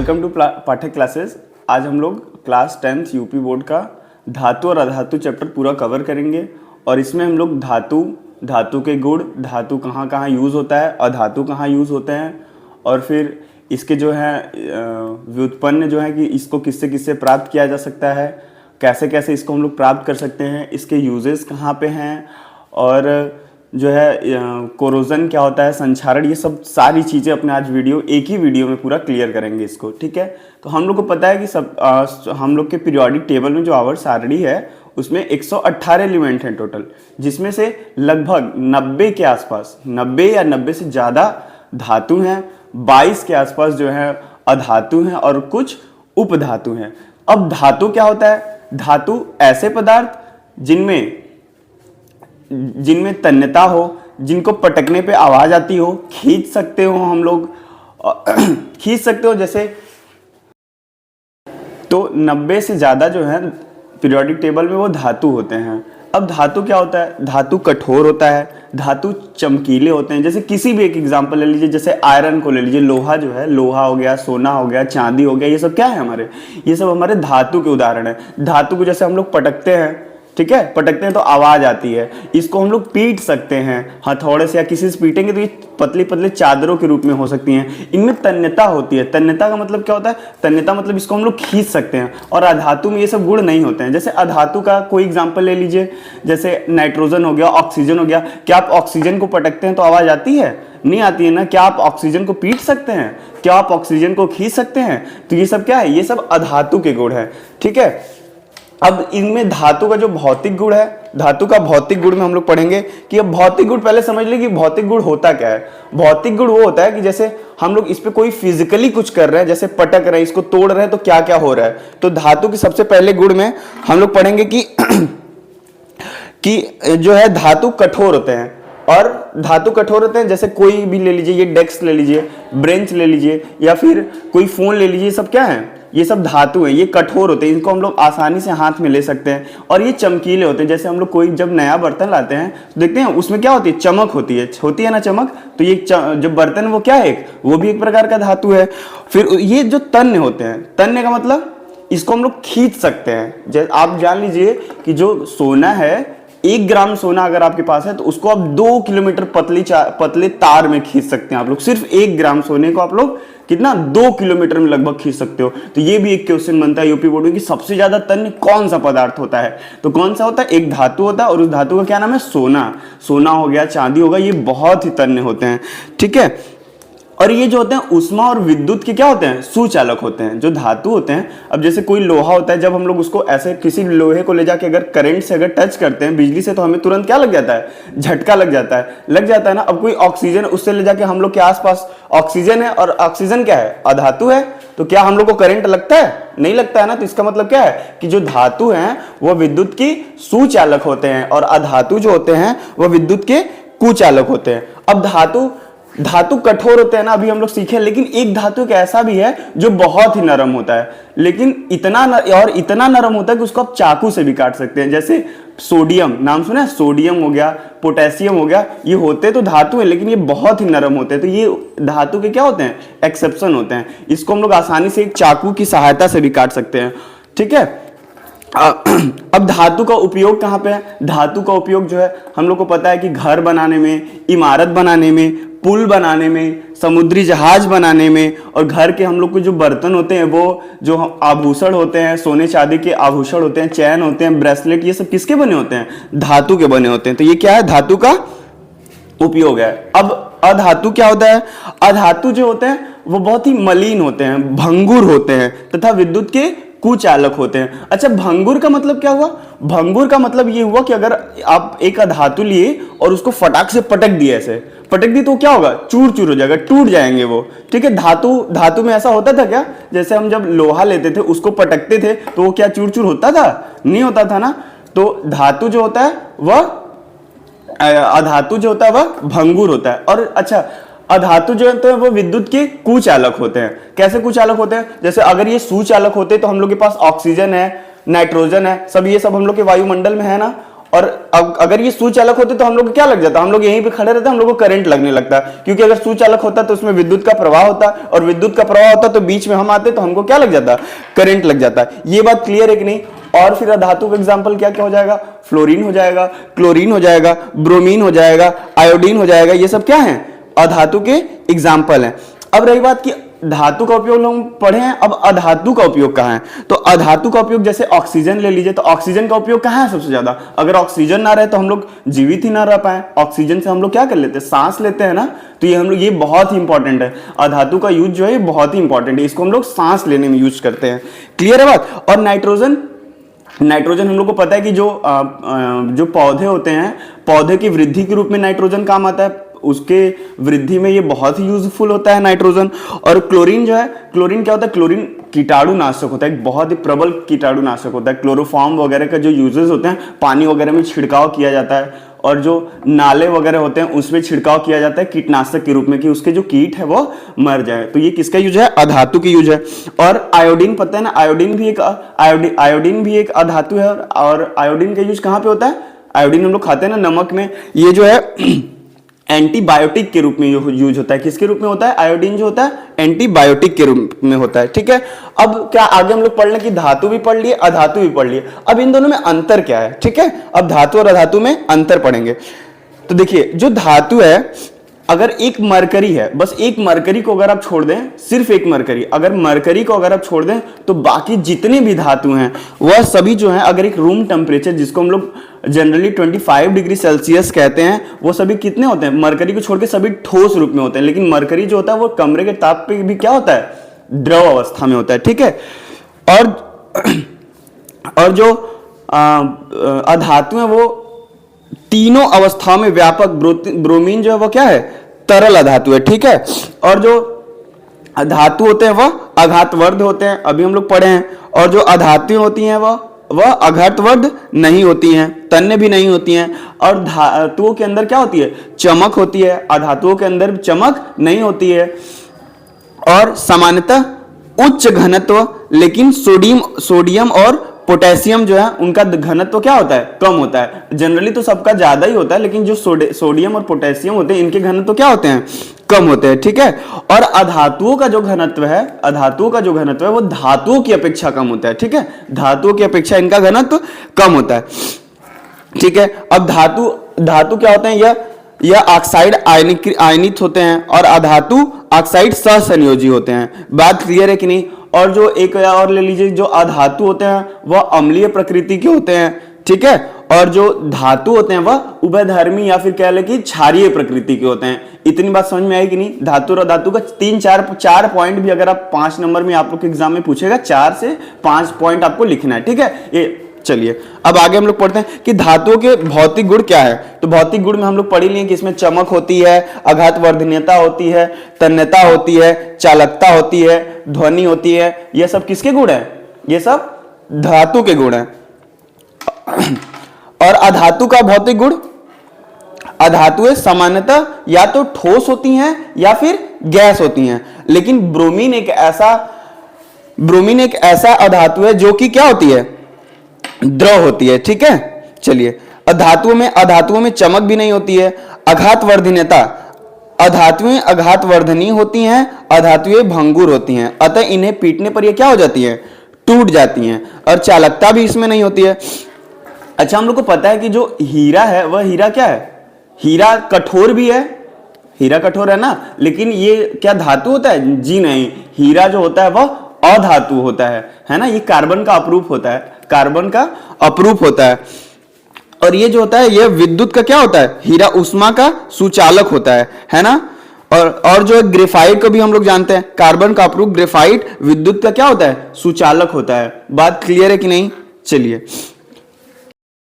Welcome to Pathak classes. आज हम लोग क्लास 10th यूपी बोर्ड का धातु और अधातु चैप्टर पूरा कवर करेंगे और इसमें हम लोग धातु के गुण, धातु कहाँ कहाँ यूज़ होता है, अधातु कहाँ यूज़ होते हैं और फिर इसके जो है व्युत्पन्न जो है कि इसको किससे किससे प्राप्त किया जा सकता है, कैसे कैसे इसको हम लोग प्राप्त कर सकते हैं, इसके यूजेस कहाँ पे हैं और जो है कोरोजन क्या होता है, संक्षारण, ये सब सारी चीज़ें अपने आज एक ही वीडियो में पूरा क्लियर करेंगे इसको। ठीक है, तो हम लोग को पता है कि हम लोग के पीरियोडिक टेबल में जो आवर्त सारणी है उसमें 118 एलिमेंट हैं टोटल, जिसमें से लगभग 90 के आसपास, 90 या 90 से ज़्यादा धातु हैं, 22 के आसपास जो है अधातु हैं और कुछ उपधातु हैं। अब धातु क्या होता है? धातु ऐसे पदार्थ जिनमें तन्यता हो, जिनको पटकने पे आवाज आती हो, खींच सकते हो हम लोग खींच सकते हो जैसे, तो 90 से ज्यादा जो है पीरियोडिक टेबल में वो धातु होते हैं। अब धातु क्या होता है? धातु कठोर होता है, धातु चमकीले होते हैं। जैसे किसी भी एक एग्जांपल ले लीजिए, जैसे आयरन को ले लीजिए, लोहा जो है, लोहा हो गया, सोना हो गया, चांदी हो गया, ये सब क्या है हमारे? ये सब हमारे धातु के उदाहरण है। धातु को जैसे हम लोग पटकते हैं, ठीक है, पटकते हैं तो आवाज आती है, इसको हम लोग पीट सकते हैं हथौड़े से या किसी से पीटेंगे तो ये पतली पतली चादरों के रूप में हो सकती हैं। इनमें तन्यता होती है। तन्यता का मतलब क्या होता है? तन्यता मतलब इसको हम लोग खींच सकते हैं और अधातु में ये सब गुण नहीं होते हैं। जैसे अधातु का कोई एग्जांपल ले लीजिए, जैसे नाइट्रोजन हो गया, ऑक्सीजन हो गया। क्या आप ऑक्सीजन को पटकते हैं तो आवाज आती है? नहीं आती है ना। क्या आप ऑक्सीजन को पीट सकते हैं? क्या आप ऑक्सीजन को खींच सकते हैं? तो ये सब क्या है? ये सब अधातु के गुण है। ठीक है, अब इनमें धातु का जो भौतिक गुण है, धातु का भौतिक गुण में हम लोग पढ़ेंगे कि अब भौतिक गुण पहले समझ ले कि भौतिक गुण होता क्या है। भौतिक गुण वो होता है कि जैसे हम लोग इस पे कोई फिजिकली कुछ कर रहे हैं, जैसे पटक रहे हैं, इसको तोड़ रहे हैं, तो क्या क्या हो रहा है। तो धातु के सबसे पहले गुण में हम लोग पढ़ेंगे कि जो है धातु कठोर होते हैं। और धातु कठोर होते हैं, जैसे कोई भी ले लीजिए, ये डेस्क ले लीजिए, ब्रेंच ले लीजिए या फिर कोई फोन ले लीजिए, सब क्या है? ये सब धातु हैं, ये कठोर होते हैं, इनको हम लोग आसानी से हाथ में ले सकते हैं और ये चमकीले होते हैं। जैसे हम लोग कोई जब नया बर्तन लाते हैं तो देखते हैं उसमें क्या होती है? चमक होती है ना चमक। तो ये जो बर्तन वो क्या है? वो भी एक प्रकार का धातु है। फिर ये जो तन्य होते हैं, तन्य का मतलब इसको हम लोग खींच सकते हैं। जैसे आप जान लीजिए कि जो सोना है, 1 ग्राम सोना अगर आपके पास है तो उसको आप 2 किलोमीटर पतले तार में खींच सकते हैं। आप लोग सिर्फ 1 ग्राम सोने को आप लोग कितना 2 किलोमीटर में लगभग खींच सकते हो। तो ये भी एक क्वेश्चन बनता है यूपी बोर्ड में कि सबसे ज्यादा तन्य कौन सा पदार्थ होता है? तो कौन सा होता है? एक धातु होता है और उस धातु का क्या नाम है? सोना। सोना हो गया, चांदी होगा, ये बहुत ही तन्य होते हैं। ठीक है, और ये जो होते हैं उष्मा और विद्युत के क्या होते हैं? सुचालक होते हैं। जो धातु होते हैं, अब जैसे कोई लोहा होता है, जब हम लोग उसको ऐसे किसी लोहे को ले जाके अगर करंट से अगर टच करते हैं बिजली से, तो हमें तुरंत क्या लग जाता है? झटका लग जाता है ना। अब कोई ऑक्सीजन, उससे ले जाके हम लोग के आसपास ऑक्सीजन है और ऑक्सीजन क्या है? अधातु है, तो क्या हम लोग को करंट लगता है? नहीं लगता है ना। तो इसका मतलब क्या है कि जो धातु हैं वो विद्युत की सुचालक होते हैं और अधातु जो होते हैं वो विद्युत के कुचालक होते हैं। अब धातु कठोर होते हैं ना, अभी हम लोग सीखे, लेकिन एक धातु एक ऐसा भी है जो बहुत ही नरम होता है, लेकिन इतना नरम होता है कि उसको आप चाकू से भी काट सकते हैं। जैसे सोडियम, नाम सुना है? सोडियम हो गया, पोटेशियम हो गया, ये होते तो धातु है लेकिन ये बहुत ही नरम होते हैं। तो ये धातु के क्या होते हैं? एक्सेप्शन होते हैं। इसको हम लोग आसानी से एक चाकू की सहायता से भी काट सकते हैं। ठीक है, अब धातु का उपयोग कहाँ पे है? धातु का उपयोग जो है हम लोग को पता है कि घर बनाने में, इमारत बनाने में, पुल बनाने में, समुद्री जहाज बनाने में, और घर के हम लोग को जो बर्तन होते हैं, वो जो आभूषण होते हैं, सोने चांदी के आभूषण होते हैं, चैन होते हैं, ब्रेसलेट, ये सब किसके बने होते हैं? धातु के बने होते हैं। तो ये क्या है? धातु का उपयोग है। अब अधातु क्या होता है? अधातु जो होते हैं वो बहुत ही मलिन होते हैं, भंगुर होते हैं तथा विद्युत के कुचालक होते हैं। अच्छा, भंगुर का मतलब क्या हुआ? भंगुर का मतलब ये हुआ कि अगर आप एक धातु लिए और उसको फटाक से पटक दिए, ऐसे पटक दी तो क्या होगा? चूर चूर हो जाएगा, टूट जाएंगे वो। ठीक है, धातु में ऐसा होता था क्या? जैसे हम जब लोहा लेते थे, उसको पटकते थे तो वो क्या चूर चूर होता था? नहीं होता था ना। तो धातु जो होता है वह, अधातु जो होता है वह भंगुर होता है। और अच्छा, अधातु जो होते हैं वो विद्युत के कुचालक होते हैं। कैसे कुचालक होते हैं? जैसे अगर ये सुचालक होते तो हम लोग के पास ऑक्सीजन है, नाइट्रोजन है, सब ये सब हम लोग के वायुमंडल में है ना, और अगर ये सुचालक होते तो हम लोग को क्या लग जाता, हम लोग यहीं पे खड़े रहते, हम लोग को करंट लगने लगता, क्योंकि अगर सुचालक होता तो उसमें विद्युत का प्रवाह होता, और विद्युत का प्रवाह होता तो बीच में हम आते तो हमको क्या लग जाता, करंट लग जाता। ये बात क्लियर है कि नहीं। और फिर अधातु का एग्जाम्पल क्या क्या हो जाएगा, फ्लोरीन हो जाएगा, क्लोरीन हो जाएगा, ब्रोमीन हो जाएगा, आयोडीन हो जाएगा, ये सब क्या है, अधातु के एग्जाम्पल हैं। अब रही बात कि धातु का उपयोग लोग पढ़े हैं, अब अधातु का उपयोग कहाँ है, तो अधातु का उपयोग जैसे ऑक्सीजन ले लीजिए, तो ऑक्सीजन का उपयोग कहाँ है सबसे ज्यादा, अगर ऑक्सीजन ना रहे तो हम लोग जीवित ही ना रह पाए, ऑक्सीजन से हम लोग क्या कर लेते हैं, सांस लेते हैं ना, तो ये हम लोग, ये बहुत ही इंपॉर्टेंट है, अधातु का यूज जो है बहुत ही इंपॉर्टेंट है, इसको हम लोग सांस लेने में यूज करते हैं। क्लियर है बात। और नाइट्रोजन, नाइट्रोजन हम लोग को पता है कि जो पौधे होते हैं, पौधे की वृद्धि के रूप में नाइट्रोजन काम आता है, उसके वृद्धि में ये बहुत ही यूजफुल होता है नाइट्रोजन। और क्लोरीन जो है, क्लोरीन क्या होता है, क्लोरीन कीटाणुनाशक होता है, एक बहुत ही प्रबल कीटाणुनाशक होता है। क्लोरोफॉर्म वगैरह का जो यूजेस होते हैं, पानी वगैरह में छिड़काव किया जाता है, और जो नाले वगैरह होते हैं उसमें छिड़काव किया जाता है कीटनाशक के रूप में, कि उसके जो कीट है वो मर जाए। तो ये किसका यूज है, अधातु की यूज है। और आयोडीन पता है ना, आयोडीन भी एक अधातु है, और आयोडीन का यूज कहाँ पे होता है, आयोडीन हम लोग खाते हैं ना नमक में, ये जो है एंटीबायोटिक के रूप में यूज होता है। किसके रूप में होता है, आयोडीन जो होता है एंटीबायोटिक के रूप में होता है। ठीक है, अब क्या आगे हम लोग पढ़ लें कि धातु भी पढ़ लिए, अधातु भी पढ़ लिए, अब इन दोनों में अंतर क्या है। ठीक है, अब धातु और अधातु में अंतर पढ़ेंगे। तो देखिए, जो धातु है, अगर एक मरकरी है, बस एक मरकरी को अगर आप छोड़ दें, सिर्फ एक मरकरी, अगर मरकरी को अगर आप छोड़ दें तो बाकी जितने भी धातु हैं वह सभी जो हैं, अगर एक रूम टेम्परेचर जिसको हम लोग जनरली 25 डिग्री सेल्सियस कहते हैं, वो सभी कितने होते हैं, मरकरी को छोड़ के सभी ठोस रूप में होते हैं। लेकिन मरकरी जो होता है वो कमरे के ताप पे भी क्या होता है, द्रव अवस्था में होता है। ठीक है, और जो अधातु है वो तीनों अवस्थाओं में व्यापक, ब्रोमीन जो है वो क्या है, तरल अधातु है। ठीक है, और जो धातु होते हैं वह आघातवर्ध होते हैं, अभी हम लोग पढ़े हैं। और जो अधातुएं होती हैं वह आघातवर्ध नहीं होती हैं, तन्य भी नहीं होती हैं। और धातुओं के अंदर क्या होती है, चमक होती है, अधातुओं के अंदर चमक नहीं होती है। और सामान्यतः उच्च घनत्व, लेकिन सोडियम और पोटेशियम जो है उनका घनत्व क्या होता है, कम होता है। जनरली तो सबका ज्यादा ही होता है, लेकिन जो सोडियम और पोटेशियम होते हैं इनके घनत्व क्या होते हैं, कम होते हैं। ठीक है, और अधातुओं का जो घनत्व है, वो धातुओं की अपेक्षा कम होता है। ठीक है, धातुओं की अपेक्षा इनका घनत्व कम होता है। ठीक है, अब धातु क्या होते हैं, यह ऑक्साइड आयनित होते हैं, और अधातु ऑक्साइड सहसंयोजी होते हैं। बात क्लियर है कि नहीं। और जो एक और ले लीजिए, जो अधातु होते हैं वह अम्लीय प्रकृति के होते हैं। ठीक है, और जो धातु होते हैं वह उभयधर्मी या फिर कह ले कि क्षारीय प्रकृति के होते हैं। इतनी बात समझ में आई कि नहीं। धातु और अधातु का 3-4 पॉइंट भी अगर आप 5 नंबर में आप लोग के एग्जाम में पूछेगा, 4 से 5 पॉइंट आपको लिखना है। ठीक है, ये चलिए अब आगे हम लोग पढ़ते हैं कि धातुओं के भौतिक गुण क्या है। तो भौतिक गुण में हम लोग पढ़ लिए कि इसमें चमक होती है, आघातवर्धनीयता होती है, तन्यता होती है, चालकता होती है, ध्वनि होती है। ये सब किसके गुण है, ये सब धातु के गुण है। और अधातु का भौतिक गुण, अधातुएं सामान्यतः या तो ठोस होती हैं या फिर गैस होती हैं। लेकिन ब्रोमीन एक ऐसा अधातु है जो कि क्या होती है, द्रव होती है। ठीक है, चलिए अधातुओं में चमक भी नहीं होती है। आघातवर्धनीयता, अधातुएं आघातवर्धनीय होती हैं, अधातुएं भंगुर होती हैं, अतः इन्हें पीटने पर ये क्या हो जाती है, टूट जाती हैं। और चालकता भी इसमें नहीं होती है। अच्छा, हम लोग को पता है कि जो हीरा है वह हीरा क्या है, हीरा कठोर भी है, हीरा कठोर है ना, लेकिन ये क्या धातु होता है, जी नहीं, हीरा जो होता है वह अधातु होता है ना। ये कार्बन का अपरूप होता है, कार्बन का अपरूप होता है। और ये जो होता है ये विद्युत का क्या होता है, हीरा उष्मा का सुचालक होता है ना। और जो ग्रेफाइट को भी हम लोग जानते हैं, कार्बन का अपरूप ग्रेफाइट विद्युत का क्या होता है, सुचालक होता है। बात क्लियर है कि नहीं। चलिए,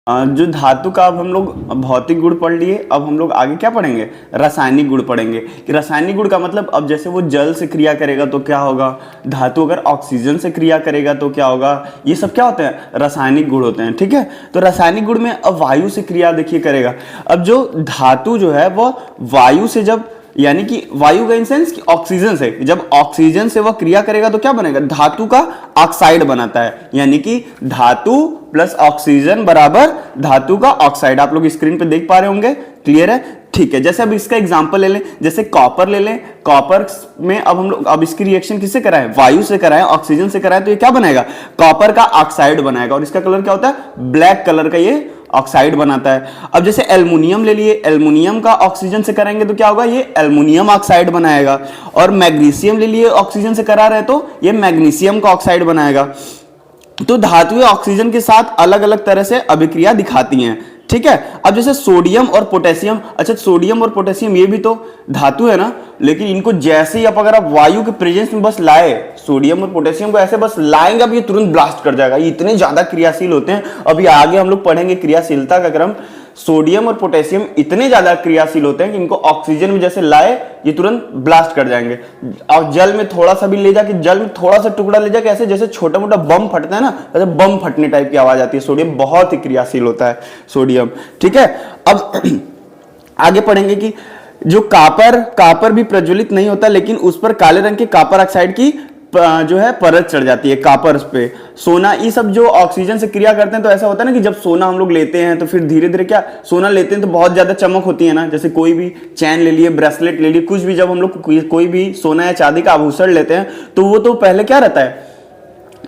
जो धातु का अब हम लोग भौतिक गुण पढ़ लिए, अब हम लोग आगे क्या पढ़ेंगे, रासायनिक गुण पढ़ेंगे। कि रासायनिक गुण का मतलब, अब जैसे वो जल से क्रिया करेगा तो क्या होगा, धातु अगर ऑक्सीजन से क्रिया करेगा तो क्या होगा, ये सब क्या होते हैं, रासायनिक गुण होते हैं। ठीक है, तो रासायनिक गुण में अब वायु से क्रिया देखिए करेगा। अब जो धातु जो है वह वायु से जब यानी कि वायु का इन सेंस कि ऑक्सीजन से, जब ऑक्सीजन से वह क्रिया करेगा तो क्या बनेगा, धातु का ऑक्साइड बनाता है, यानी कि धातु प्लस ऑक्सीजन बराबर धातु का ऑक्साइड। आप लोग स्क्रीन पे देख पा रहे होंगे, क्लियर है, ठीक है। जैसे अब इसका एग्जांपल ले लें, जैसे कॉपर ले लें, कॉपर में अब हम लोग अब इसकी रिएक्शन किससे कराएं, वायु से कराएं, ऑक्सीजन से कराएं, तो ये क्या बनाएगा, कॉपर का ऑक्साइड बनाएगा, और इसका कलर क्या होता है, ब्लैक कलर का ये ऑक्साइड बनाता है। अब जैसे एल्युमिनियम ले लिए, एल्युमिनियम का ऑक्सीजन से कराएंगे तो क्या होगा, ये एल्युमिनियम ऑक्साइड बनाएगा, और मैग्नीशियम ले लिए, ऑक्सीजन से करा रहे तो ये मैग्नीशियम का ऑक्साइड बनाएगा। तो धातुएं ऑक्सीजन के साथ अलग अलग तरह से अभिक्रिया दिखाती हैं, ठीक है। अब जैसे सोडियम और पोटेशियम, अच्छा सोडियम और पोटेशियम ये भी तो धातु है ना, लेकिन इनको जैसे ही आप अगर आप वायु के प्रेजेंस में बस लाए, सोडियम और पोटेशियम को ऐसे बस लाएंगे, अब ये तुरंत ब्लास्ट कर जाएगा, ये इतने ज्यादा क्रियाशील होते हैं। अभी आगे हम लोग पढ़ेंगे क्रियाशीलता का क्रम। सोडियम और पोटेशियम इतने ज्यादा क्रियाशील होते हैं कि इनको ऑक्सीजन में जैसे लाए ये तुरंत ब्लास्ट कर जाएंगे। और जल में थोड़ा सा भी ले जाके, जल में थोड़ा सा टुकड़ा ले जाके ऐसे जैसे छोटा मोटा बम फटता है ना, ऐसे बम फटने टाइप की आवाज आती है। सोडियम बहुत ही क्रियाशील होता है, सोडियम, ठीक है। अब आगे पढ़ेंगे कि जो कापर भी प्रज्वलित नहीं होता, लेकिन उस पर काले रंग के कापर ऑक्साइड की जो है परत चढ़ जाती है कापर पे। सोना, ये सब जो ऑक्सीजन से क्रिया करते हैं, तो ऐसा होता है ना कि जब सोना हम लोग लेते हैं तो फिर धीरे धीरे क्या, सोना लेते हैं तो बहुत ज्यादा चमक होती है ना, जैसे कोई भी चैन ले लिए, ब्रेसलेट ले लिए, कुछ भी जब हम लोग कोई भी सोना या चांदी का आभूषण लेते हैं तो वो तो पहले क्या रहता है,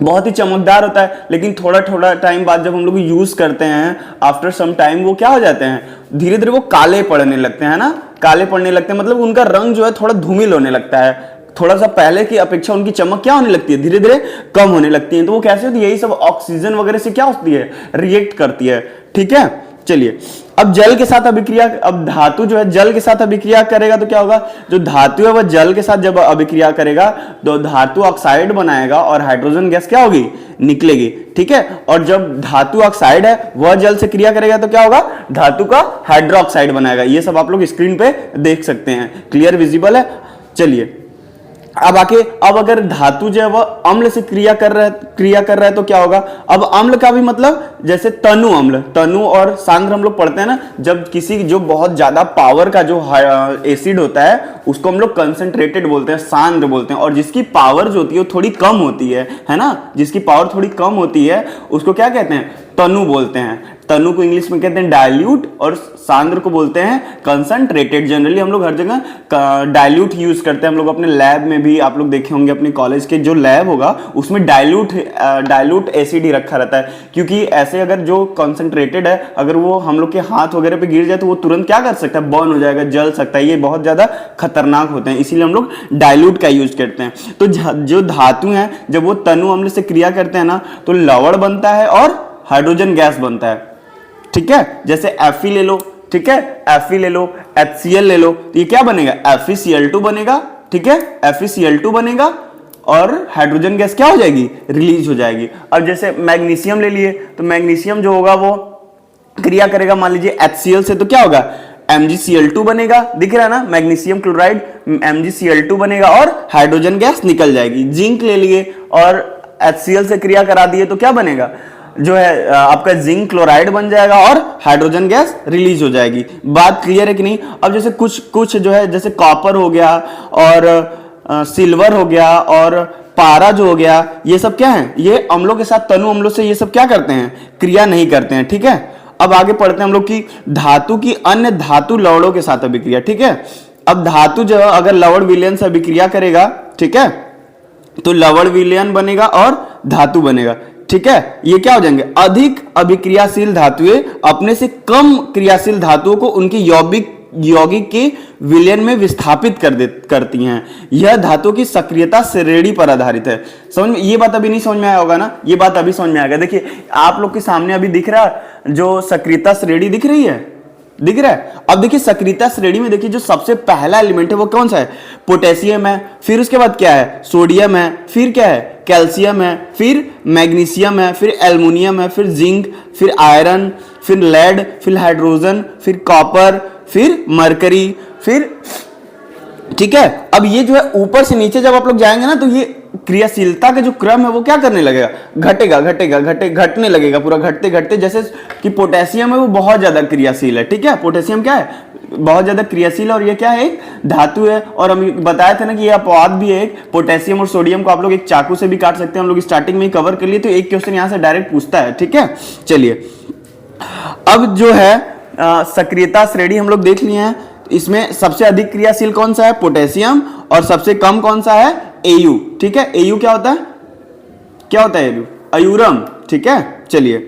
बहुत ही चमकदार होता है, लेकिन थोड़ा थोड़ा टाइम बाद जब हम लोग यूज करते हैं, आफ्टर सम टाइम वो क्या हो जाते हैं, धीरे धीरे वो काले पड़ने लगते हैं ना, काले पड़ने लगते हैं, मतलब उनका रंग जो है थोड़ा धूमिल होने लगता है, थोड़ा सा पहले की अपेक्षा उनकी चमक क्या होने लगती है, धीरे धीरे कम होने लगती है। तो वो कैसे होती है, यही सब ऑक्सीजन वगैरह से क्या होती है, रिएक्ट करती है, ठीक है। चलिए, अब जल के साथ अभिक्रिया, अब धातु जो है जल के साथ अभिक्रिया करेगा तो क्या होगा, जो धातु है वह जल के साथ जब अभिक्रिया करेगा तो धातु ऑक्साइड बनाएगा और हाइड्रोजन गैस क्या होगी, निकलेगी, ठीक है। और जब धातु ऑक्साइड है वह जल से क्रिया करेगा तो क्या होगा, धातु का हाइड्रोक्साइड बनाएगा। ये सब आप लोग स्क्रीन पे देख सकते हैं, क्लियर, विजिबल है। चलिए, अब अगर धातु जो है वह अम्ल से क्रिया कर रहा है तो क्या होगा। अब अम्ल का भी मतलब जैसे तनु अम्ल, तनु और सांद्र हम लोग पढ़ते हैं ना, जब किसी जो बहुत ज्यादा पावर का जो एसिड होता है उसको हम लोग कंसंट्रेटेड बोलते हैं, सांद्र बोलते हैं, और जिसकी पावर जो होती है वो थोड़ी कम होती है ना, जिसकी पावर थोड़ी कम होती है उसको क्या कहते हैं, तनु बोलते हैं। तनु को इंग्लिश में कहते हैं डाइल्यूट, और सांद्र को बोलते हैं कंसंट्रेटेड। जनरली हम लोग हर जगह डाइल्यूट यूज करते हैं, हम लोग अपने लैब में भी आप लोग देखे होंगे, अपने कॉलेज के जो लैब होगा उसमें डाइल्यूट एसिड ही रखा रहता है, क्योंकि ऐसे अगर जो कंसंट्रेटेड है अगर वो हम लोग के हाथ वगैरह पे गिर जाए तो वो तुरंत क्या कर सकता है, बर्न हो जाएगा, जल सकता है, ये बहुत ज्यादा खतरनाक होते हैं, इसीलिए हम लोग डाइल्यूट का यूज करते हैं। तो जो धातु है जब वो तनु अम्ल से क्रिया करते हैं ना तो लवण बनता है और हाइड्रोजन गैस बनता है, ठीक है। जैसे Fe ले लो, ठीक है, Fe ले लो, HCl ले लो, तो ये क्या बनेगा, FeCl2 बनेगा, ठीक है, FeCl2 बनेगा और हाइड्रोजन गैस क्या हो जाएगी, रिलीज हो जाएगी। अब जैसे मैग्नीशियम ले लिए तो मैग्नीशियम जो होगा वो क्रिया करेगा मान लीजिए HCl से, तो क्या होगा, MgCl2 बनेगा, दिख रहा है ना, मैग्नीशियम क्लोराइड MgCl2 बनेगा और हाइड्रोजन गैस निकल जाएगी। जिंक ले लिए और HCl से क्रिया करा दिए तो क्या बनेगा, जो है आपका जिंक क्लोराइड बन जाएगा और हाइड्रोजन गैस रिलीज हो जाएगी। बात क्लियर है कि नहीं। अब जैसे कुछ जो है जैसे कॉपर हो गया और सिल्वर हो गया और पारा जो हो गया, ये सब क्या है, ये अम्लों के साथ, तनु अम्लों से ये सब क्या करते हैं, क्रिया नहीं करते हैं, ठीक है। अब आगे पढ़ते हैं हम लोग की धातु की अन्य धातु लवणों के साथ अभिक्रिया, ठीक है। अब धातु जो अगर लवण विलयन से अभिक्रिया करेगा, ठीक है, तो लवण विलयन बनेगा और धातु बनेगा, ठीक है। ये क्या हो जाएंगे, अधिक अभिक्रियाशील धातुएं अपने से कम क्रियाशील धातुओं को उनकी यौगिक के विलयन में विस्थापित करती हैं। यह धातु की सक्रियता श्रेणी पर आधारित है। समझ में, ये बात अभी नहीं समझ में आया होगा ना, ये बात अभी समझ में आएगा। देखिए आप लोग के सामने अभी दिख रहा जो सक्रियता श्रेणी दिख रही है, दिख रहा है। अब देखिए सक्रियता श्रेणी में देखिए जो सबसे पहला एलिमेंट है वो कौन सा है, पोटेशियम है, फिर उसके बाद क्या है, सोडियम है, फिर क्या है, कैल्शियम है, फिर मैग्नीशियम है, फिर एल्युमिनियम है, फिर जिंक, फिर आयरन, फिर लेड, फिर हाइड्रोजन, फिर कॉपर, फिर मरकरी, फिर, ठीक है। अब ये जो है ऊपर से नीचे जब आप लोग जाएंगे ना तो ये क्रियाशीलता का जो क्रम है वो क्या करने लगेगा, घटने लगेगा, पूरा घटते घटते, जैसे कि पोटेशियम है वो बहुत ज्यादा क्रियाशील है, ठीक है। पोटेशियम क्या है, बहुत ज्यादा क्रियाशील है और ये क्या है, एक धातु है। और हम बताया था ना कि ये अपवाद भी है एक, पोटेशियम और सोडियम को आप लोग एक चाकू से भी काट सकते हैं, हम लोग स्टार्टिंग में ही कवर कर लिए, तो एक क्वेश्चन यहां से डायरेक्ट पूछता है, ठीक है। चलिए अब जो है सक्रियता श्रेणी हम लोग देख लिए हैं, इसमें सबसे अधिक क्रियाशील कौन सा है, पोटेशियम, और सबसे कम कौन सा है, एयू, ठीक है। एयू क्या होता है, क्या होता है एयू, अयूरम, ठीक है। चलिए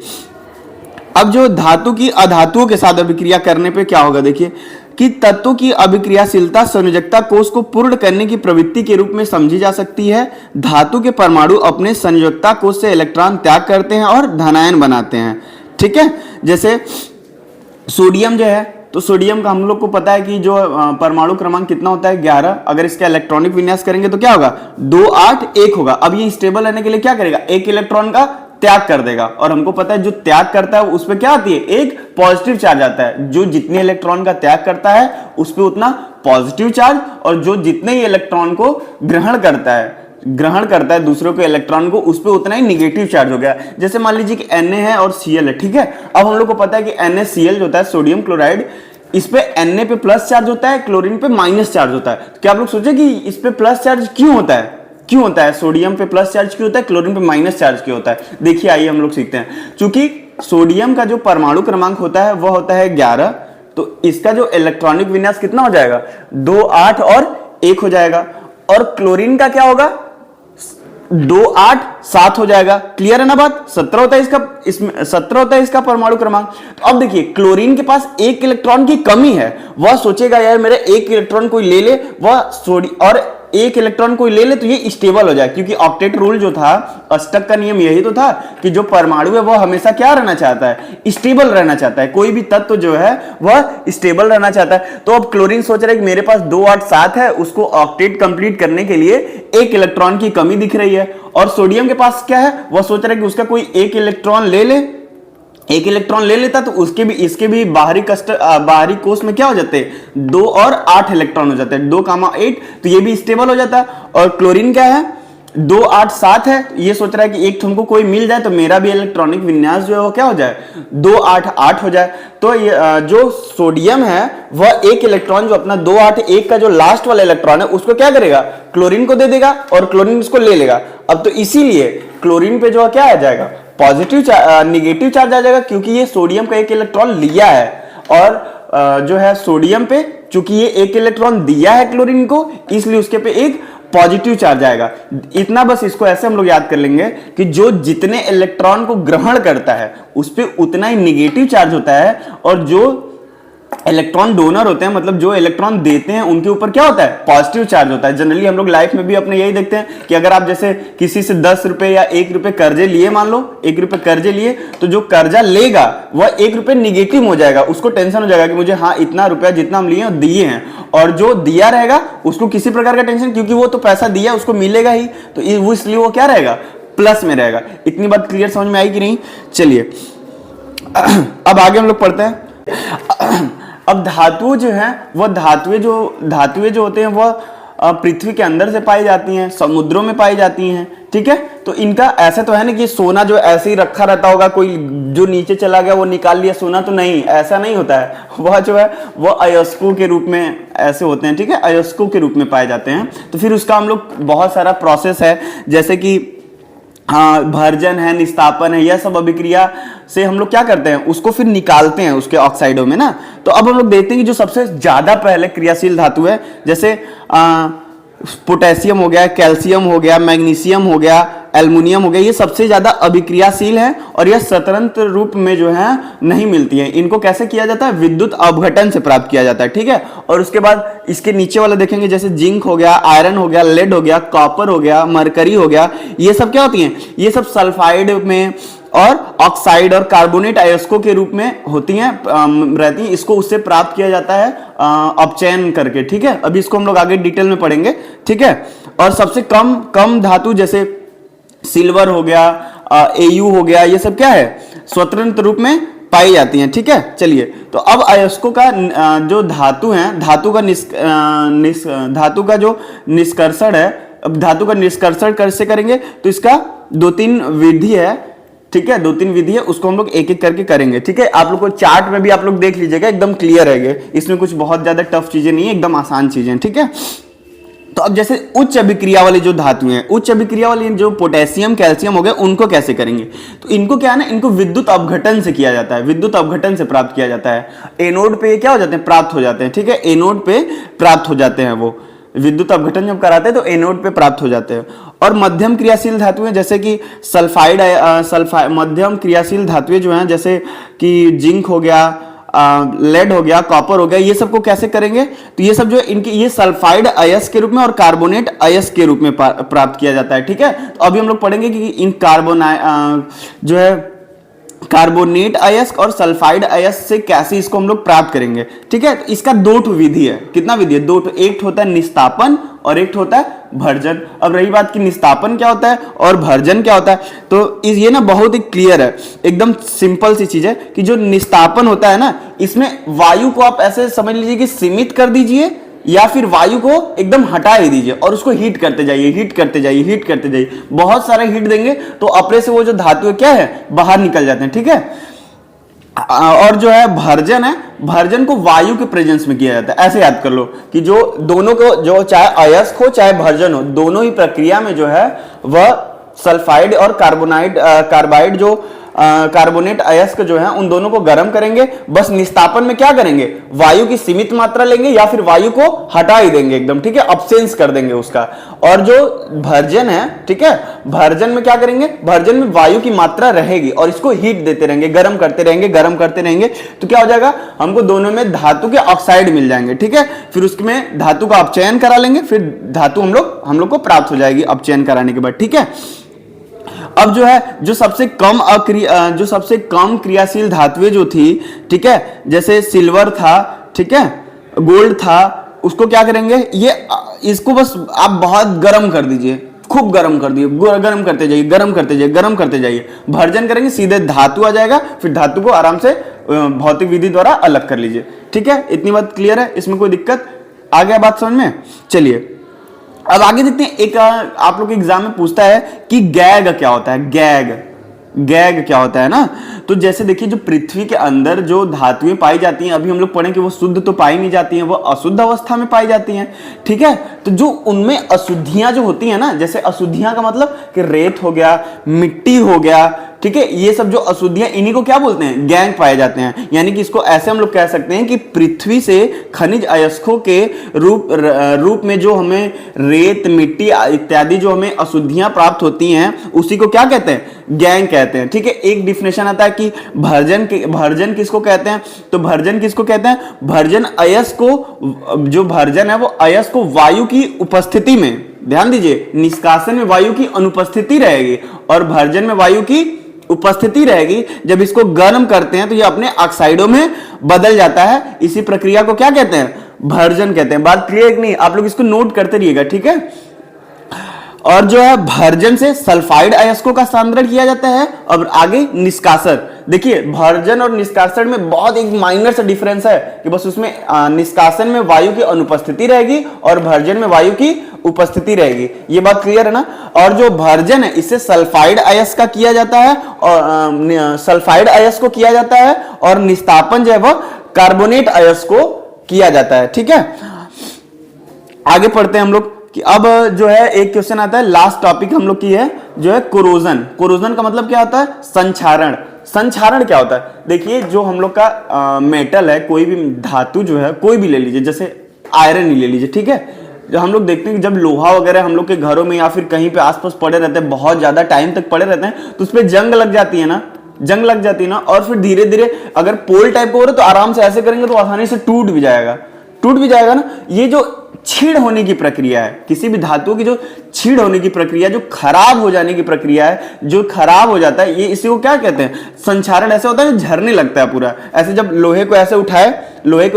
अब जो धातु की अधातुओं के साथ अभिक्रिया करने पे क्या होगा, देखिए कि तत्वों की अभिक्रियाशीलता संयोजकता कोष को पूर्ण करने की प्रवृत्ति के रूप में समझी जा सकती है। धातु के परमाणु अपने संयोजकता कोष से इलेक्ट्रॉन त्याग करते हैं और धनायन बनाते हैं, ठीक है। जैसे सोडियम जो है, तो सोडियम का हम लोग को पता है कि जो परमाणु क्रमांक कितना होता है, 11। अगर इसका इलेक्ट्रॉनिक विन्यास करेंगे तो क्या होगा, 2 8 1 होगा। अब ये स्टेबल रहने के लिए क्या करेगा, एक इलेक्ट्रॉन का त्याग कर देगा, और हमको पता है जो त्याग करता है उस पर क्या आती है, एक पॉजिटिव चार्ज आता है। जो जितने इलेक्ट्रॉन का त्याग करता है उस पर उतना पॉजिटिव चार्ज, और जो जितने ही इलेक्ट्रॉन को ग्रहण करता है दूसरों के इलेक्ट्रॉन को, उस पर उतना ही निगेटिव चार्ज हो गया। जैसे मान लीजिए कि Na है और Cl है, ठीक है। अब हम लोग को पता है कि NaCl जो होता है सोडियम क्लोराइड, इस पे Na पे प्लस चार्ज होता है, क्लोरीन पे माइनस चार्ज होता है। तो क्या आप लोग सोचे कि इस पे प्लस चार्ज क्यों होता है, क्यों होता है, सोडियम पे प्लस चार्ज क्यों होता है, क्लोरीन पे माइनस चार्ज क्यों होता है। देखिए आइए हम लोग सीखते हैं। चूंकि सोडियम का जो परमाणु क्रमांक होता है वह होता है 11, तो इसका जो इलेक्ट्रॉनिक विन्यास कितना हो जाएगा, 2 8 और 1 हो जाएगा। और क्लोरीन का क्या होगा, 2 8 7 हो जाएगा। क्लियर है ना बात, 17 होता है इसका, इसमें 17 होता है इसका परमाणु क्रमांक। तो अब देखिए क्लोरीन के पास एक इलेक्ट्रॉन की कमी है, वह सोचेगा यार मेरा एक इलेक्ट्रॉन कोई ले ले, वह और एक इलेक्ट्रॉन कोई ले ले तो ये स्टेबल हो जाए, क्योंकि ऑक्टेट रूल जो था, अष्टक का नियम यही तो था कि जो परमाणु है वह हमेशा क्या रहना चाहता है, स्टेबल रहना चाहता है। कोई भी तत्व जो है वह स्टेबल रहना चाहता है। तो अब क्लोरीन सोच रहा है कि मेरे पास 2 8 7 है, उसको ऑक्टेट कंप्लीट करने के लिए एक इलेक्ट्रॉन की कमी दिख रही है। और सोडियम के पास क्या है, वह सोच रहा है कि उसका कोई एक इलेक्ट्रॉन ले ले, एक इलेक्ट्रॉन ले लेता तो उसके भी इसके भी बाहरी कोष में क्या हो जाते हैं, 2 और 8 इलेक्ट्रॉन हो जाते हैं, 2 8, तो ये भी स्टेबल हो जाता है। और क्लोरीन क्या है, 2 8 7 है, ये सोच रहा है कि एक तुमको कोई मिल जाए तो मेरा भी इलेक्ट्रॉनिक विन्यास जो है वो क्या हो जाए, 2 8 8 हो जाए। तो ये जो सोडियम है वह एक इलेक्ट्रॉन जो अपना 2 8 1 का जो लास्ट वाला इलेक्ट्रॉन है उसको क्या करेगा, क्लोरीन को दे देगा, और क्लोरीन इसको ले लेगा। अब तो इसीलिए क्लोरीन पे जो क्या आ जाएगा, पॉजिटिव निगेटिव चार्ज आ जाएगा, क्योंकि ये सोडियम का एक इलेक्ट्रॉन लिया है। और जो है सोडियम पे चूंकि ये एक इलेक्ट्रॉन दिया है क्लोरीन को, इसलिए उसके पे एक पॉजिटिव चार्ज आएगा। इतना बस इसको ऐसे हम लोग याद कर लेंगे कि जो जितने इलेक्ट्रॉन को ग्रहण करता है उस पे उतना ही निगेटिव चार्ज होता है, और जो इलेक्ट्रॉन डोनर होते हैं, मतलब जो इलेक्ट्रॉन देते हैं, उनके ऊपर क्या होता है, पॉजिटिव चार्ज होता है। जनरली हम लोग लाइफ में भी अपने यही देखते हैं कि अगर आप जैसे किसी से 10 रुपए या 1 रुपए कर्जे लिए, मान लो 1 रुपए कर्जे लिए, तो जो कर्जा लेगा वह 1 रुपए निगेटिव हो जाएगा, उसको टेंशन हो जाएगा कि मुझे हाँ इतना रुपया जितना हम लिए दिए हैं। और जो दिया रहेगा उसको किसी प्रकार का टेंशन, क्योंकि वो तो पैसा दिया उसको मिलेगा ही, तो वो इसलिए वो क्या रहेगा, प्लस में रहेगा। इतनी बात क्लियर समझ में आई कि नहीं। चलिए अब आगे हम लोग पढ़ते हैं। अब धातुएं जो हैं वह धातुएं जो होते हैं वह पृथ्वी के अंदर से पाई जाती हैं, समुद्रों में पाई जाती हैं, ठीक है। तो इनका ऐसा तो है ना कि सोना जो ऐसे ही रखा रहता होगा, कोई जो नीचे चला गया वो निकाल लिया सोना, तो नहीं, ऐसा नहीं होता है। वह जो है वह अयस्कों के रूप में ऐसे होते हैं, ठीक है, अयस्कों के रूप में पाए जाते हैं। तो फिर उसका हम लोग बहुत सारा प्रोसेस है, जैसे कि भर्जन है, निस्तापन है, यह सब अभिक्रिया से हम लोग क्या करते हैं, उसको फिर निकालते हैं उसके ऑक्साइडों में ना। तो अब हम लोग देखते हैं कि जो सबसे ज्यादा पहले क्रियाशील धातु है, जैसे पोटेशियम हो गया, कैल्शियम हो गया, मैग्नीशियम हो गया, एल्युमिनियम हो गया, ये सबसे ज्यादा अभिक्रियाशील है, और यह स्वतंत्र रूप में जो है नहीं मिलती है। इनको कैसे किया जाता है, विद्युत अपघटन से प्राप्त किया जाता है, ठीक है। और उसके बाद इसके नीचे वाला देखेंगे, जैसे जिंक हो गया, आयरन हो गया, लेड हो गया, कॉपर हो गया, मरकरी हो गया, ये सब क्या होती हैं, ये सब सल्फाइड में और ऑक्साइड और कार्बोनेट अयस्कों के रूप में होती हैं, रहती हैं। इसको उससे प्राप्त किया जाता है अपचयन करके, ठीक है। अभी इसको हम लोग आगे डिटेल में पढ़ेंगे, ठीक है। और सबसे कम धातु जैसे सिल्वर हो गया, एयू हो गया, ये सब क्या है, स्वतंत्र रूप में पाई जाती हैं, ठीक है। चलिए तो अब अयस्कों का जो धातु है, धातु का जो निष्कर्षण है, अब धातु का निष्कर्षण कैसे करेंगे, तो इसका 2-3 विधि है, ठीक है, 2-3 विधि है, उसको हम लोग एक एक करके करेंगे। ठीक है, आप लोग को चार्ट में भी आप लोग देख लीजिएगा, एकदम क्लियर है ये, इसमें कुछ बहुत ज्यादा टफ चीजें नहीं है, एकदम आसान चीजें। ठीक है, तो अब जैसे उच्च अभिक्रिया वाली जो धातुएं हैं, उच्च अभिक्रिया वाली जो पोटेशियम कैल्शियम हो गए, उनको कैसे करेंगे? तो इनको क्या है ना, इनको विद्युत अपघटन से किया जाता है, विद्युत अपघटन से प्राप्त किया जाता है। एनोड पे क्या हो जाते हैं, प्राप्त हो जाते हैं। ठीक है, एनोड पे प्राप्त हो जाते हैं, वो विद्युत अपघटन जब कराते हैं तो एनोड पे प्राप्त हो जाते हैं। और मध्यम क्रियाशील धातुएं जैसे कि सल्फाइड मध्यम क्रियाशील धातुएं जो हैं, जैसे कि जिंक हो गया, लेड हो गया, कॉपर हो गया, ये सब को कैसे करेंगे? तो ये सब जो है इनके ये सल्फाइड अयस्क के रूप में और कार्बोनेट अयस्क के रूप में प्राप्त किया जाता है। ठीक है, तो अभी हम लोग पढ़ेंगे कि इन जो है कार्बोनेट अयस्क और सल्फाइड अयस्क से कैसे इसको हम लोग प्राप्त करेंगे। ठीक है, तो इसका 2 विधि है। कितना विधि है? 2। एक होता है निस्तापन और एक होता है भर्जन। अब रही बात कि निस्तापन क्या होता है और भर्जन क्या होता है, तो ये ना बहुत ही क्लियर है, एकदम सिंपल सी चीज है कि जो निस्तापन होता है ना, इसमें वायु को आप ऐसे समझ लीजिए कि सीमित कर दीजिए या फिर वायु को एकदम हटा ही दीजिए और उसको हीट करते जाइए, हीट करते जाइए, हीट करते जाइए। बहुत सारा हीट देंगे तो अपने से वो जो धातु है क्या है, बाहर निकल जाते हैं। ठीक है, और जो है भर्जन है, भर्जन को वायु के प्रेजेंस में किया जाता है। ऐसे याद कर लो कि जो दोनों को, जो चाहे अयस्क हो चाहे भर्जन हो, दोनों ही प्रक्रिया में जो है वह सल्फाइड और कार्बाइड जो कार्बोनेट अयस्क जो है उन दोनों को गर्म करेंगे। बस निस्तापन में क्या करेंगे, वायु की सीमित मात्रा लेंगे या फिर वायु को हटा ही देंगे एकदम। ठीक है, अब्सेंस कर देंगे उसका। और जो भर्जन है, ठीक है, भर्जन में क्या करेंगे, भर्जन में वायु की मात्रा रहेगी और इसको हीट देते रहेंगे, गर्म करते रहेंगे, गर्म करते रहेंगे। तो क्या हो जाएगा, हमको दोनों में धातु के ऑक्साइड मिल जाएंगे। ठीक है, फिर उसमें धातु का अपचयन करा लेंगे, फिर धातु हम लोग को प्राप्त हो जाएगी अपचयन कराने के बाद। ठीक है, अब जो है जो सबसे कम क्रियाशील धातुएं जो थी, ठीक है, जैसे सिल्वर था, ठीक है, गोल्ड था, उसको क्या करेंगे, इसको बस आप बहुत गर्म कर दीजिए, खूब गर्म कर दिए, गर्म करते जाइए, गर्म करते जाइए, गर्म करते जाइए। भर्जन करेंगे, सीधे धातु आ जाएगा, फिर धातु को आराम से भौतिक विधि द्वारा अलग कर लीजिए। ठीक है, इतनी बात क्लियर है, इसमें कोई दिक्कत आ गया बात समझ में? चलिए अब आगे देखते हैं। एक आप लोग एग्जाम में पूछता है कि गैग क्या होता है, गैग क्या होता है ना। तो जैसे देखिए, जो पृथ्वी के अंदर जो धातुएं पाई जाती हैं, अभी हम लोग पढ़ें कि वो शुद्ध तो पाई नहीं जाती हैं, वो अशुद्ध अवस्था में पाई जाती हैं। ठीक है, तो जो उनमें अशुद्धियां जो होती हैं ना, जैसे अशुद्धियां का मतलब कि रेत हो गया, मिट्टी हो गया, ठीक है, ये सब जो अशुद्धियां, इन्हीं को क्या बोलते हैं, गैंग पाए जाते हैं। यानी कि इसको ऐसे हम लोग कह सकते हैं कि पृथ्वी से खनिज अयस्कों के रूप में जो हमें रेत, मिट्टी इत्यादि जो हमें अशुद्धियां प्राप्त होती हैं, उसी को क्या कहते हैं, गैंग कहते हैं। ठीक है, एक डिफिनेशन आता है कि भर्जन किसको कहते हैं, तो भर्जन किसको कहते हैं, भर्जन अयस्क को, जो भर्जन है वो अयस्क को वायु की उपस्थिति में, ध्यान दीजिए, निष्कासन में वायु की अनुपस्थिति रहेगी और भर्जन में वायु की उपस्थिति रहेगी। जब इसको गर्म करते हैं तो ये अपने ऑक्साइडों में बदल जाता है। इसी प्रक्रिया को क्या कहते हैं, भर्जन कहते हैं। बात क्लियर नहीं, आप लोग इसको नोट करते रहिएगा। ठीक है, और जो है भर्जन से सल्फाइड अयस्कों का स्थानांतरण किया जाता है। अब आगे निष्कासन, देखिए भर्जन और निष्कासन में बहुत एक माइनर सा डिफरेंस है कि बस उसमें निष्कासन में वायु की अनुपस्थिति रहेगी और भर्जन में वायु की उपस्थिति रहेगी। ये बात क्लियर है ना। और जो भर्जन है इससे सल्फाइड अयस्क का किया जाता है और सल्फाइड अयस्क को किया जाता है, और निस्तापन जो है वह कार्बोनेट अयस्क को किया जाता है। ठीक है, आगे पढ़ते हैं हम लोग कि अब जो है एक क्वेश्चन आता है, लास्ट टॉपिक हम लोग की है जो है कोरोजन। कोरोजन का मतलब क्या होता है, संक्षारण। संक्षारण क्या होता है, देखिए जो हम लोग का मेटल है, कोई भी धातु जो है, कोई भी ले लीजिए, जैसे आयरन ही ले लीजिए। ठीक है, जो हम लोग देखते हैं कि जब लोहा वगैरह हम लोग के घरों में या फिर कहीं पे आसपास पड़े रहते हैं, बहुत ज्यादा टाइम तक पड़े रहते हैं, तो उस पर जंग लग जाती है ना, जंग लग जाती है ना, और फिर धीरे धीरे अगर पोल टाइप का हो रहा है तो आराम से ऐसे करेंगे तो आसानी से टूट भी जाएगा ना। ये जो छीड़ होने की प्रक्रिया है, किसी भी धातु की जो छीड़ होने की प्रक्रिया, जो खराब हो जाने की प्रक्रिया है, जो खराब हो जाता है, ये इसी को क्या कहते हैं, संक्षारण। ऐसे होता है झरने लगता है पूरा। ऐसे जब लोहे को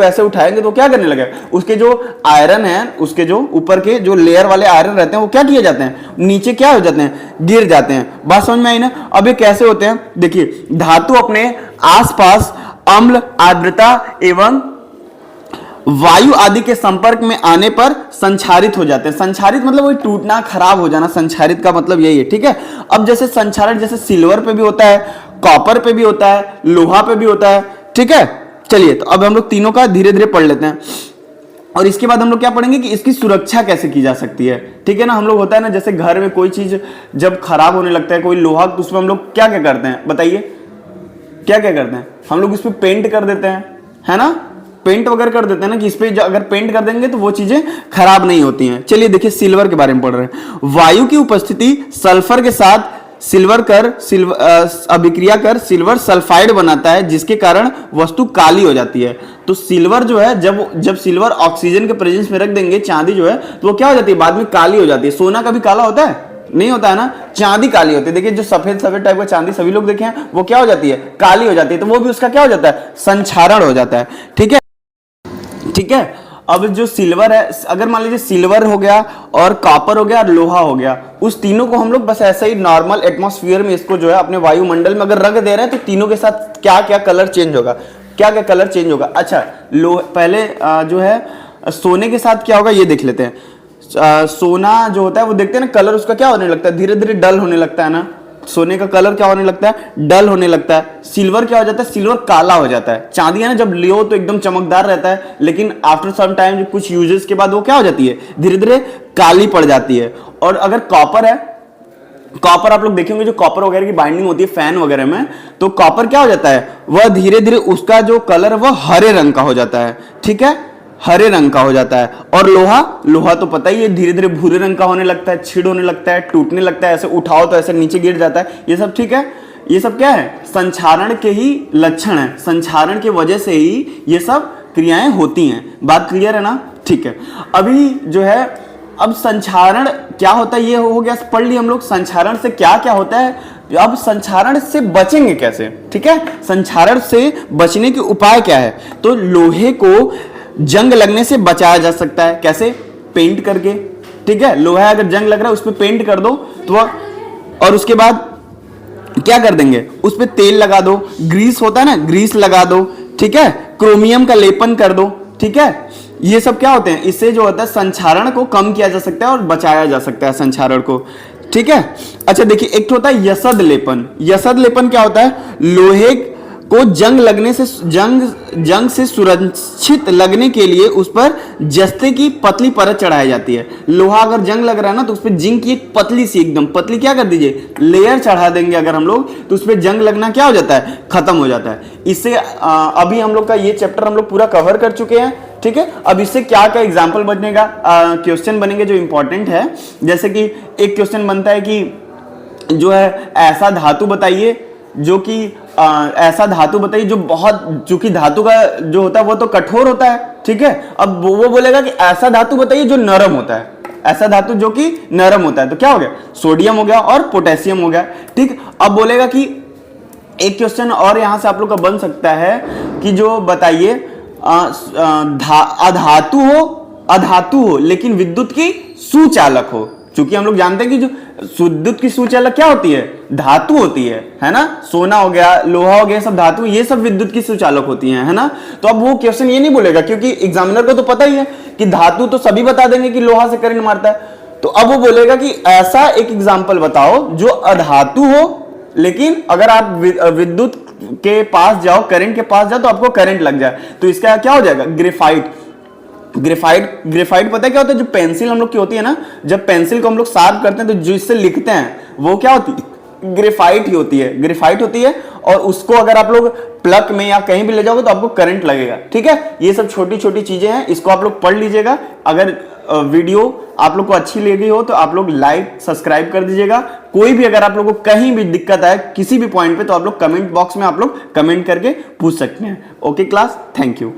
ऐसे उठाएंगे तो क्या करने लगे, उसके जो आयरन है, उसके जो ऊपर के जो लेयर वाले आयरन रहते हैं वो क्या किए जाते हैं, नीचे क्या हो जाते हैं, गिर जाते हैं। बात समझ में आई ना। अब ये कैसे होते हैं, देखिए धातु अपने आसपास अम्ल, आर्द्रता एवं वायु आदि के संपर्क में आने पर संक्षारित हो जाते हैं। संक्षारित मतलब वही टूटना, खराब हो जाना, संक्षारित का मतलब यही है, ठीक है। अब जैसे संक्षारण जैसे सिल्वर पे भी होता है, कॉपर पे भी होता है, लोहा पे भी होता है, ठीक है। चलिए तो अब हम लोग तीनों का धीरे धीरे पढ़ लेते हैं और इसके बाद हम लोग क्या पढ़ेंगे कि इसकी सुरक्षा कैसे की जा सकती है, ठीक है ना। हम लोग होता है ना जैसे घर में कोई चीज जब खराब होने लगता है, कोई लोहा, तो उसमें हम लोग क्या क्या करते हैं बताइए, क्या क्या करते हैं हम लोग? इस पे पेंट कर देते हैं, है ना, पेंट वगैरह कर देते हैं ना, कि इस पे अगर पेंट कर देंगे तो वो चीजें खराब नहीं होती हैं। चलिए देखिए सिल्वर के बारे में पढ़ रहे हैं। वायु की उपस्थिति सल्फर के साथ अभिक्रिया कर सिल्वर सल्फाइड बनाता है, जिसके कारण वस्तु काली हो जाती है। तो सिल्वर जो है जब सिल्वर ऑक्सीजन के प्रेजेंस में रख देंगे, चांदी जो है, तो वो क्या हो जाती है, बाद में काली हो जाती है। सोना कभी काला होता है? नहीं होता है ना, चांदी काली होती है। देखिए जो सफेद सफेद टाइप का चांदी सभी लोग देखे हैं, वो क्या हो जाती है, काली हो जाती है। तो वो भी उसका क्या हो जाता है, संक्षारण हो जाता है, ठीक है, ठीक है। अब जो सिल्वर है, अगर मान लीजिए सिल्वर हो गया और कॉपर हो गया और लोहा हो गया, उस तीनों को हम लोग बस ऐसे ही नॉर्मल एटमॉस्फेयर में इसको जो है अपने वायुमंडल में अगर रख दे रहे हैं, तो तीनों के साथ क्या क्या कलर चेंज होगा, क्या क्या कलर चेंज होगा। अच्छा पहले जो है सोने के साथ क्या होगा ये देख लेते हैं। सोना जो होता है वो देखते हैं ना, कलर उसका क्या होने लगता है, धीरे धीरे डल होने लगता है ना। सोने का कलर क्या होने लगता है, डल होने लगता है। सिल्वर क्या हो जाता है, सिल्वर काला हो जाता है। चांदी है ना, जब लियो तो एकदम चमकदार रहता है, लेकिन आफ्टर सम टाइम कुछ यूजेस के बाद वो क्या हो जाती है, धीरे धीरे काली पड़ जाती है। और अगर कॉपर है, कॉपर आप लोग देखेंगे जो कॉपर वगैरह की बाइंडिंग होती है फैन वगैरह में, तो कॉपर क्या हो जाता है, वह धीरे धीरे उसका जो कलर है वह हरे रंग का हो जाता है, ठीक है, हरे रंग का हो जाता है। और लोहा तो पता ही है, धीरे धीरे भूरे रंग का होने लगता है, छीड़ होने लगता है, टूटने लगता है, ऐसे उठाओ तो ऐसे नीचे गिर जाता है। ये सब ठीक है, ये सब क्या है, संक्षारण के ही लक्षण है। संक्षारण की वजह से ही ये सब क्रियाएं होती हैं। बात क्लियर है ना, ठीक है। अभी जो है अब संक्षारण क्या होता है ये हो गया, पढ़ लिया हम लोग संक्षारण से क्या क्या होता है। अब संक्षारण से बचेंगे कैसे, ठीक है, संक्षारण से बचने के उपाय क्या है। तो लोहे को जंग लगने से बचाया जा सकता है, कैसे, पेंट करके, ठीक है। लोहा अगर जंग लग रहा है उस पर पेंट कर दो तो, और उसके बाद क्या कर देंगे, उस पर तेल लगा दो, ग्रीस होता है ना, ग्रीस लगा दो, ठीक है, क्रोमियम का लेपन कर दो, ठीक है। ये सब क्या होते हैं, इससे जो होता है संक्षारण को कम किया जा सकता है और बचाया जा सकता है संक्षारण को, ठीक है। अच्छा देखिए एक तो होता है यसद लेपन। यसद लेपन क्या होता है, लोहे को जंग लगने से जंग से सुरक्षित लगने के लिए उस पर जस्ते की पतली परत चढ़ाई जाती है। लोहा अगर जंग लग रहा है ना, तो उस पर जिंक की एक पतली सी, एकदम पतली क्या कर दीजिए, लेयर चढ़ा देंगे अगर हम लोग, तो उस पर जंग लगना क्या हो जाता है, खत्म हो जाता है। इससे अभी हम लोग का ये चैप्टर हम लोग पूरा कवर कर चुके हैं, ठीक है। अब इससे क्या क्या एग्जाम्पल बनेगा, क्वेश्चन बनेंगे जो इंपॉर्टेंट है। जैसे कि एक क्वेश्चन बनता है कि जो है ऐसा धातु बताइए जो कि ऐसा धातु बताइए जो बहुत, चूंकि धातु का जो होता है वो तो कठोर होता है, ठीक है। अब वो बोलेगा कि ऐसा धातु बताइए जो नरम होता है, ऐसा धातु जो कि नरम होता है। तो क्या हो गया, सोडियम हो गया और पोटेशियम हो गया, ठीक। अब बोलेगा कि एक क्वेश्चन और यहां से आप लोग का बन सकता है कि जो बताइए अधातु हो लेकिन विद्युत की सुचालक हो। क्योंकि हम लोग जानते हैं कि जो विद्युत की सुचालक क्या होती है, धातु होती है ना। सोना हो गया, लोहा हो गया, सब धातु, ये सब विद्युत की सुचालक होती हैं, है ना। तो अब वो क्वेश्चन ये नहीं बोलेगा, क्योंकि एग्जामिनर को तो पता ही है कि धातु तो सभी बता देंगे कि लोहा से करंट मारता है। तो अब वो बोलेगा कि ऐसा एक एग्जाम्पल बताओ जो अधातु हो, लेकिन अगर आप विद्युत के पास जाओ, करंट के पास जाओ तो आपको करंट लग जाए। तो इसका क्या हो जाएगा, ग्रेफाइट। ग्रेफाइट पता है क्या होता है, जो पेंसिल हम लोग की होती है ना, जब पेंसिल को हम लोग शार्प करते हैं तो जो इससे लिखते हैं वो क्या होती है, ग्रेफाइट ही होती है, ग्रेफाइट होती है। और उसको अगर आप लोग प्लग में या कहीं भी ले जाओगे तो आपको करंट लगेगा, ठीक है। ये सब छोटी छोटी चीजें हैं, इसको आप लोग पढ़ लीजिएगा। अगर वीडियो आप लोग को अच्छी लगी हो तो आप लोग लाइक सब्सक्राइब कर दीजिएगा। कोई भी अगर आप लोग को कहीं भी दिक्कत आए किसी भी पॉइंट पे, तो आप लोग कमेंट बॉक्स में आप लोग कमेंट करके पूछ सकते हैं। Okay class, thank you.